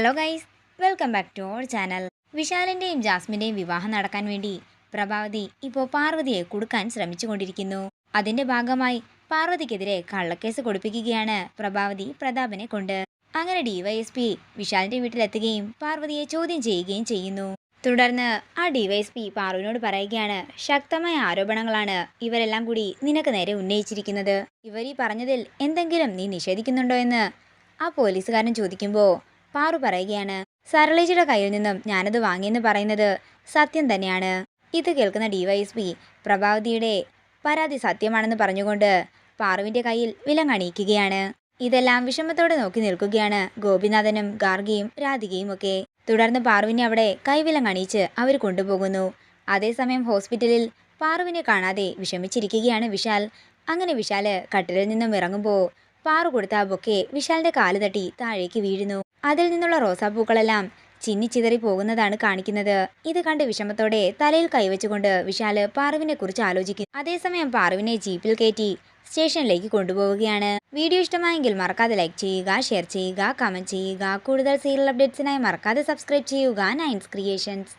Hello guys, welcome back to our channel. വിശാലിൻ്റെയും ജാസ്മിൻ്റെയും വിവാഹം നടക്കാൻ വേണ്ടി പ്രഭാവതി ഇപ്പോൾ പാർവതിയെ കുടുക്കാൻ ശ്രമിച്ചുകൊണ്ടിരിക്കുന്നു. അതിന്റെ ഭാഗമായി പാർവതിക്കെതിരെ കള്ളക്കേസ് കൊടുപ്പിക്കുകയാണ് പ്രഭാവതി പ്രതാപനെ കൊണ്ട്. അങ്ങനെ ഡിവൈഎസ്പി വിശാലിന്റെ വീട്ടിലെത്തുകയും പാർവതിയെ ചോദ്യം ചെയ്യുകയും ചെയ്യുന്നു. തുടർന്ന് ആ ഡിവൈഎസ്പി പാർവതിനോട് പറയുകയാണ്, ശക്തമായ ആരോപണങ്ങളാണ് ഇവരെല്ലാം കൂടി നിനക്ക് നേരെ ഉന്നയിച്ചിരിക്കുന്നത്. ഇവരീ പറഞ്ഞതിൽ എന്തെങ്കിലും നീ നിഷേധിക്കുന്നുണ്ടോ എന്ന് ആ പോലീസുകാരൻ ചോദിക്കുമ്പോൾ പാറു പറയുകയാണ്, സരളേജിയുടെ കയ്യിൽ നിന്നും ഞാനത് വാങ്ങിയെന്ന് പറയുന്നത് സത്യം തന്നെയാണ്. ഇത് കേൾക്കുന്ന ഡിവൈഎസ്പി പ്രഭാവതിയുടെ പരാതി സത്യമാണെന്ന് പറഞ്ഞുകൊണ്ട് പാറുവിന്റെ കയ്യിൽ വിലങ്ങണിയിക്കുകയാണ്. ഇതെല്ലാം വിഷമത്തോടെ നോക്കി നിൽക്കുകയാണ് ഗോപിനാഥനും ഗാർഗിയും രാധികയും ഒക്കെ. തുടർന്ന് പാറുവിനെ അവിടെ കൈവിലങ്ങണിയിച്ച് അവർ കൊണ്ടുപോകുന്നു. അതേസമയം ഹോസ്പിറ്റലിൽ പാറുവിനെ കാണാതെ വിഷമിച്ചിരിക്കുകയാണ് വിശാൽ. അങ്ങനെ വിശാല് കട്ടിലിൽ നിന്നും ഇറങ്ങുമ്പോൾ പാറു കൊടുത്ത ആ ബൊക്കെ വിശാലിന്റെ കാല് തട്ടി താഴേക്ക് വീഴുന്നു. അതിൽ നിന്നുള്ള റോസാപ്പൂക്കളെല്ലാം ചിന്നിച്ചിതറി പോകുന്നതാണ് കാണിക്കുന്നത്. ഇത് കണ്ട് വിഷമത്തോടെ തലയിൽ കൈവച്ചുകൊണ്ട് വിശാല് പാറുവിനെ കുറിച്ച് ആലോചിക്കുന്നു. അതേസമയം പാറുവിനെ ജീപ്പിൽ കയറ്റി സ്റ്റേഷനിലേക്ക് കൊണ്ടുപോവുകയാണ്. വീഡിയോ ഇഷ്ടമായെങ്കിൽ മറക്കാതെ ലൈക്ക് ചെയ്യുക, ഷെയർ ചെയ്യുക, കമന്റ് ചെയ്യുക. കൂടുതൽ സീരിയൽ അപ്ഡേറ്റ്സിനായി മറക്കാതെ സബ്സ്ക്രൈബ് ചെയ്യുക നയൻസ് ക്രിയേഷൻസ്.